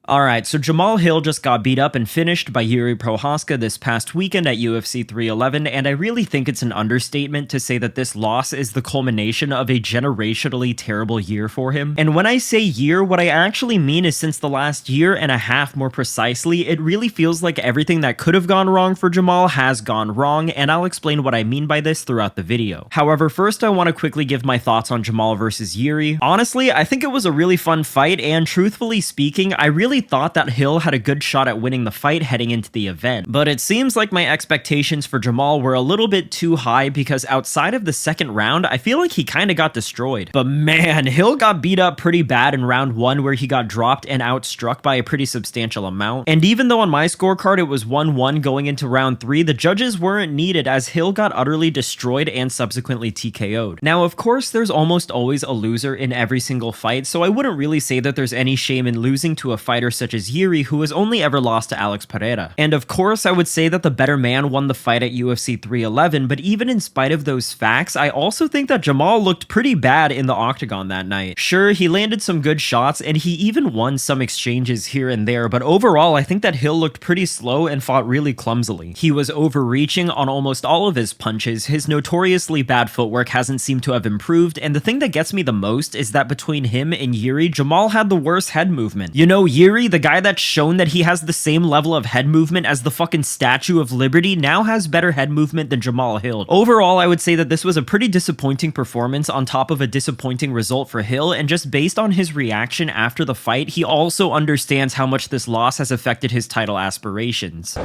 Alright, so Jamahal Hill just got beat up and finished by Jiří Procházka this past weekend at UFC 311, and I really think it's an understatement to say that this loss is the culmination of a generationally terrible year for him. And when I say year, what I actually mean is since the last year and a half more precisely, it really feels like everything that could have gone wrong for Jamahal has gone wrong, and I'll explain what I mean by this throughout the video. However, first I want to quickly give my thoughts on Jamahal versus Jiří. Honestly, I think it was a really fun fight, and truthfully speaking, I really thought that Hill had a good shot at winning the fight heading into the event, but it seems like my expectations for Jamahal were a little bit too high because outside of the second round, I feel like he kinda got destroyed. But man, Hill got beat up pretty bad in round 1 where he got dropped and outstruck by a pretty substantial amount. And even though on my scorecard it was 1-1 going into round 3, the judges weren't needed as Hill got utterly destroyed and subsequently TKO'd. Now of course there's almost always a loser in every single fight, so I wouldn't really say that there's any shame in losing to a fighter such as Jiří, who has only ever lost to Alex Pereira. And of course, I would say that the better man won the fight at UFC 311, but even in spite of those facts, I also think that Jamahal looked pretty bad in the octagon that night. Sure, he landed some good shots, and he even won some exchanges here and there, but overall, I think that Hill looked pretty slow and fought really clumsily. He was overreaching on almost all of his punches, his notoriously bad footwork hasn't seemed to have improved, and the thing that gets me the most is that between him and Jiří, Jamahal had the worst head movement. You know, Jiří, the guy that's shown that he has the same level of head movement as the fucking Statue of Liberty, now has better head movement than Jamahal Hill. Overall, I would say that this was a pretty disappointing performance on top of a disappointing result for Hill, and just based on his reaction after the fight, he also understands how much this loss has affected his title aspirations. I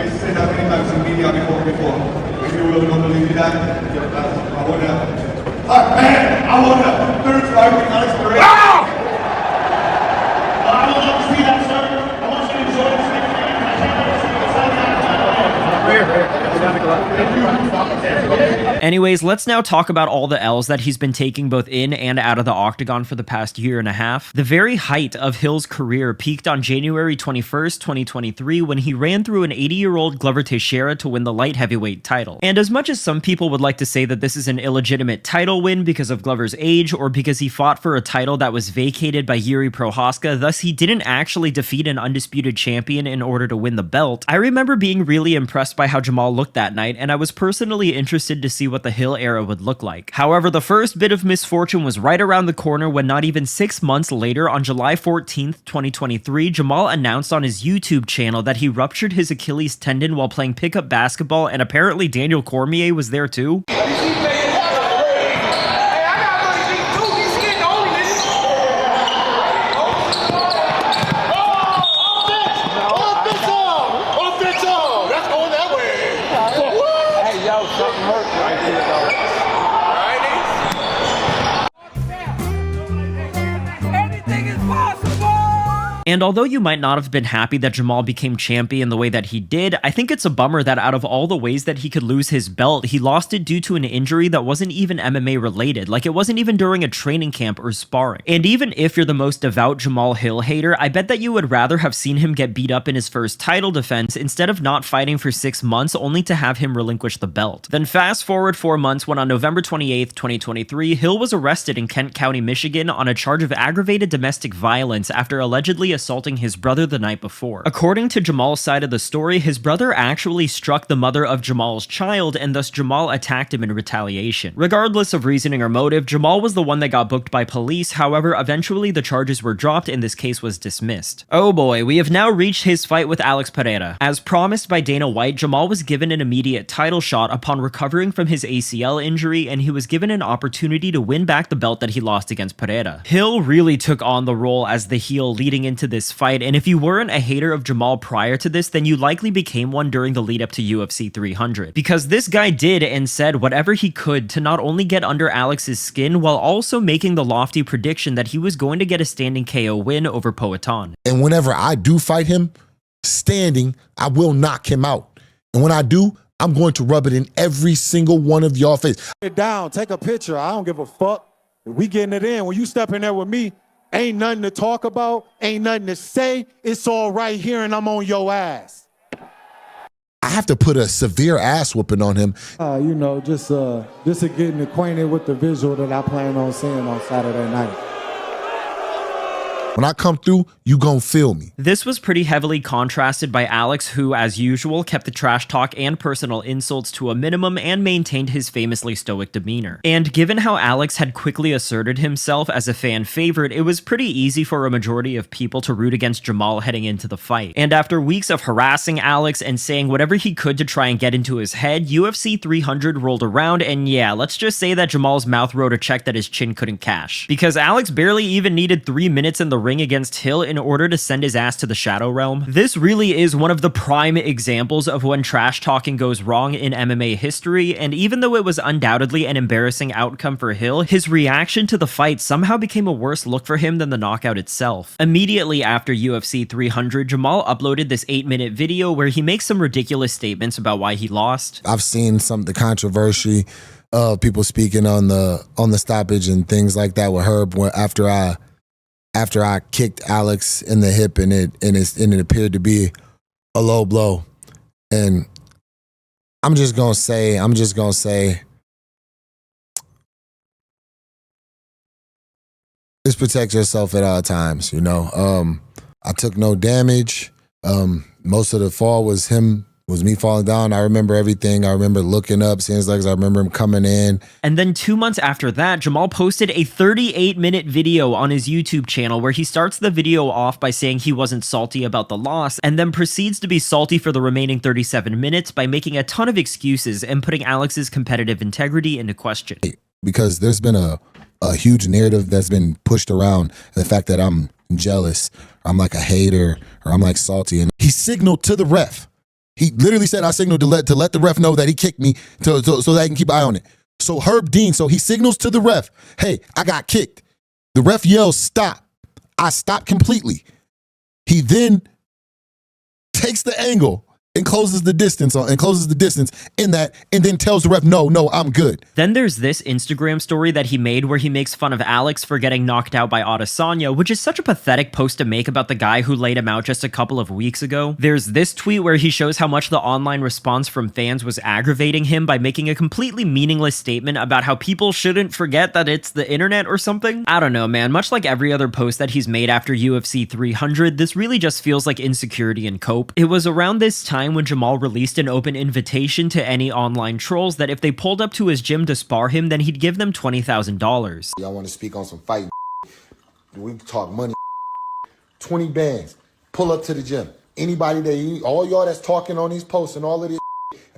said that many times in media before. If you really don't believe me that, I want a third fight with Alex Pereira. I would love to see that, sir. I want you to enjoy this next game. I can't wait to see what's Anyways, let's now talk about all the L's that he's been taking both in and out of the octagon for the past year and a half. The very height of Hill's career peaked on January 21st, 2023 when he ran through an 80-year-old Glover Teixeira to win the light heavyweight title. And as much as some people would like to say that this is an illegitimate title win because of Glover's age or because he fought for a title that was vacated by Jiří Procházka, thus he didn't actually defeat an undisputed champion in order to win the belt, I remember being really impressed by how Jamahal looked that night, and I was personally interested to see what the Hill era would look like. However, the first bit of misfortune was right around the corner when not even 6 months later, on July 14th, 2023, Jamahal announced on his YouTube channel that he ruptured his Achilles tendon while playing pickup basketball, and apparently Daniel Cormier was there too. And although you might not have been happy that Jamahal became champion the way that he did, I think it's a bummer that out of all the ways that he could lose his belt, he lost it due to an injury that wasn't even MMA related, like it wasn't even during a training camp or sparring. And even if you're the most devout Jamahal Hill hater, I bet that you would rather have seen him get beat up in his first title defense instead of not fighting for 6 months only to have him relinquish the belt. Then fast forward 4 months when on November 28th, 2023, Hill was arrested in Kent County, Michigan on a charge of aggravated domestic violence after allegedly assaulting his brother the night before. According to Jamal's side of the story, his brother actually struck the mother of Jamal's child, and thus Jamahal attacked him in retaliation. Regardless of reasoning or motive, Jamahal was the one that got booked by police. However, eventually the charges were dropped and this case was dismissed. Oh boy, we have now reached his fight with Alex Pereira. As promised by Dana White, Jamahal was given an immediate title shot upon recovering from his ACL injury, and he was given an opportunity to win back the belt that he lost against Pereira. Hill really took on the role as the heel leading into this fight, and if you weren't a hater of Jamahal prior to this, then you likely became one during the lead up to UFC 300. Because this guy did and said whatever he could to not only get under Alex's skin, while also making the lofty prediction that he was going to get a standing KO win over Poatan. And whenever I do fight him, standing, I will knock him out. And when I do, I'm going to rub it in every single one of y'all face. Get down, take a picture. I don't give a fuck. We getting it in. When you step in there with me, ain't nothing to talk about, ain't nothing to say. It's all right here, and I'm on your ass. I have to put a severe ass whooping on him. You know, just to getting acquainted with the visual that I plan on seeing on Saturday night. When I come through, you gon' feel me. This was pretty heavily contrasted by Alex, who, as usual, kept the trash talk and personal insults to a minimum and maintained his famously stoic demeanor. And given how Alex had quickly asserted himself as a fan favorite, it was pretty easy for a majority of people to root against Jamahal heading into the fight. And after weeks of harassing Alex and saying whatever he could to try and get into his head, UFC 300 rolled around, and yeah, let's just say that Jamal's mouth wrote a check that his chin couldn't cash. Because Alex barely even needed 3 minutes in the ring against Hill in order to send his ass to the Shadow Realm. This really is one of the prime examples of when trash talking goes wrong in MMA history, and even though it was undoubtedly an embarrassing outcome for Hill, his reaction to the fight somehow became a worse look for him than the knockout itself. Immediately after UFC 300, Jamahal uploaded this 8-minute video where he makes some ridiculous statements about why he lost. I've seen the controversy of people speaking on the stoppage and things like that with Herb after I kicked Alex in the hip and it appeared to be a low blow. And I'm just gonna say, just protect yourself at all times, you know. I took no damage. Most of the fall was me falling down. I remember everything. I remember looking up, seeing his legs. I remember him coming in. And then 2 months after that, Jamahal posted a 38-minute video on his YouTube channel where he starts the video off by saying he wasn't salty about the loss, and then proceeds to be salty for the remaining 37 minutes by making a ton of excuses and putting Alex's competitive integrity into question. Because there's been a huge narrative that's been pushed around the fact that I'm jealous, or I'm like a hater, or I'm like salty. And he signaled to the ref. He literally said, I signaled to let the ref know that he kicked me so that I can keep an eye on it. So Herb Dean, so he signals to the ref, hey, I got kicked. The ref yells, stop. I stopped completely. He then takes the angle and closes the distance in that, and then tells the ref, no, I'm good. Then there's this Instagram story that he made where he makes fun of Alex for getting knocked out by Adesanya, which is such a pathetic post to make about the guy who laid him out just a couple of weeks ago. There's this tweet where he shows how much the online response from fans was aggravating him by making a completely meaningless statement about how people shouldn't forget that it's the internet or something. I don't know, man. Much like every other post that he's made after UFC 300, this really just feels like insecurity and cope. It was around this time when Jamahal released an open invitation to any online trolls that if they pulled up to his gym to spar him, then he'd give them $20,000. Y'all want to speak on some fight? We talk money. 20 bands. Pull up to the gym. Anybody all y'all that's talking on these posts and all of this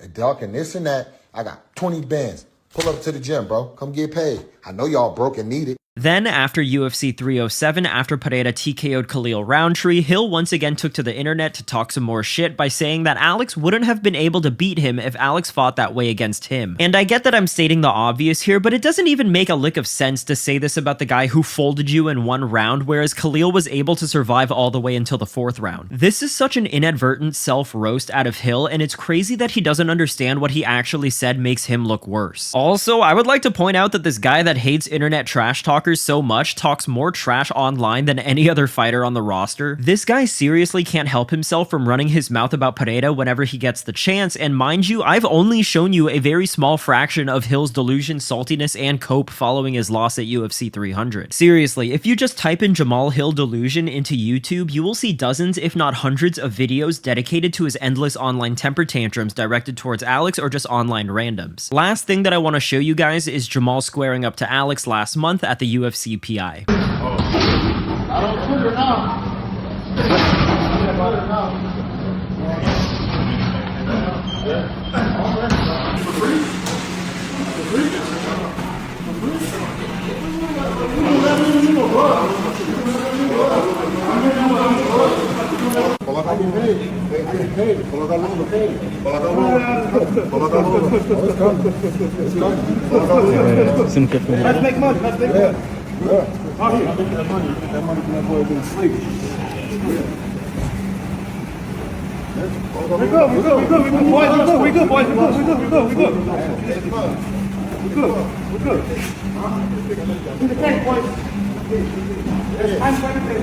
and talking this and that, I got 20 bands. Pull up to the gym, bro. Come get paid. I know y'all broke and need it. Then, after UFC 307, after Pereira TKO'd Khalil Roundtree, Hill once again took to the internet to talk some more shit by saying that Alex wouldn't have been able to beat him if Alex fought that way against him. And I get that I'm stating the obvious here, but it doesn't even make a lick of sense to say this about the guy who folded you in one round, whereas Khalil was able to survive all the way until the 4th round. This is such an inadvertent self-roast out of Hill, and it's crazy that he doesn't understand what he actually said makes him look worse. Also, I would like to point out that this guy that hates internet trash talkers so much talks more trash online than any other fighter on the roster. This guy seriously can't help himself from running his mouth about Pereira whenever he gets the chance, and mind you, I've only shown you a very small fraction of Hill's delusion, saltiness, and cope following his loss at UFC 300. Seriously, if you just type in Jamahal Hill delusion into YouTube, you will see dozens, if not hundreds, of videos dedicated to his endless online temper tantrums directed towards Alex or just online randoms. Last thing that I want to show you guys is Jamahal squaring up to Alex last month at the UFC PI. I don't Twitter now. Let's make money. Let's make money. That money from that boy been asleep. We good, boys. We good. Do the cake, boys. I'm going to take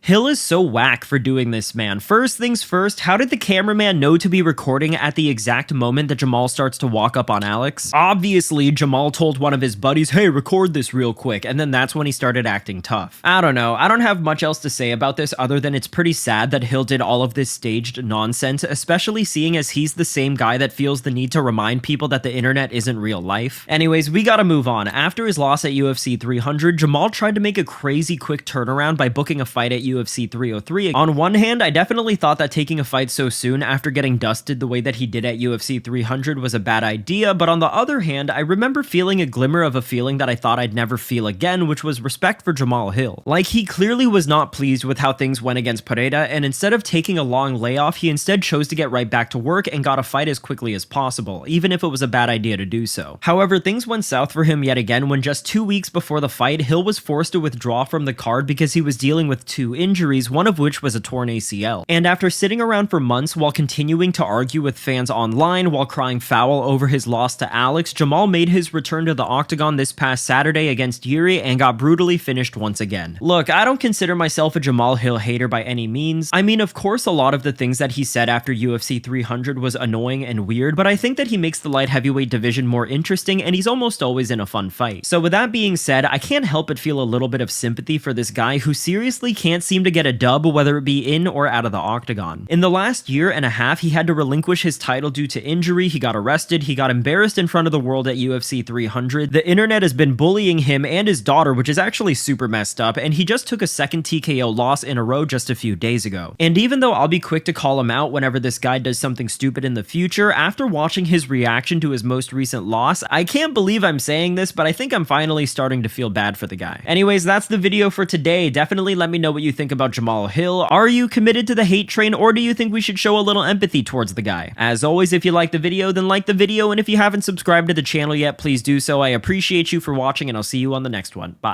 Hill is so whack for doing this, man. First things first, how did the cameraman know to be recording at the exact moment that Jamahal starts to walk up on Alex? Obviously, Jamahal told one of his buddies, hey, record this real quick, and then that's when he started acting tough. I don't know, I don't have much else to say about this other than it's pretty sad that Hill did all of this staged nonsense, especially seeing as he's the same guy that feels the need to remind people that the internet isn't real life. Anyways, we gotta move on. After his loss at UFC 300, Jamahal tried to make a crazy quick turnaround by booking a fight at UFC 303. On one hand, I definitely thought that taking a fight so soon after getting dusted the way that he did at UFC 300 was a bad idea, but on the other hand, I remember feeling a glimmer of a feeling that I thought I'd never feel again, which was respect for Jamahal Hill. Like, he clearly was not pleased with how things went against Pereira, and instead of taking a long layoff, he instead chose to get right back to work and got a fight as quickly as possible, even if it was a bad idea to do so. However, things went south for him yet again when just 2 weeks before the fight, Hill was forced to withdraw from the card because he was dealing with 2 injuries, one of which was a torn ACL. And after sitting around for months while continuing to argue with fans online while crying foul over his loss to Alex, Jamahal made his return to the octagon this past Saturday against Yuri and got brutally finished once again. Look, I don't consider myself a Jamahal Hill hater by any means. I mean, of course, a lot of the things that he said after UFC 300 was annoying and weird, but I think that he makes the light heavyweight division more interesting and he's almost always in a fun fight. So with that being said, I can't help but feel a little bit of sympathy for this guy who seriously can't seem to get a dub, whether it be in or out of the octagon. In the last year and a half, he had to relinquish his title due to injury, he got arrested, he got embarrassed in front of the world at UFC 300, the internet has been bullying him and his daughter, which is actually super messed up, and he just took a second TKO loss in a row just a few days ago. And even though I'll be quick to call him out whenever this guy does something stupid in the future, after watching his reaction to his most recent loss, I can't believe I'm saying this, but I think I'm finally starting to feel bad for the guy. Anyways, that's the video for today. Definitely let me know what you think about Jamahal Hill. Are you committed to the hate train, or do you think we should show a little empathy towards the guy? As always, if you like the video, then like the video, and if you haven't subscribed to the channel yet, please do so. I appreciate you for watching, and I'll see you on the next one. Bye.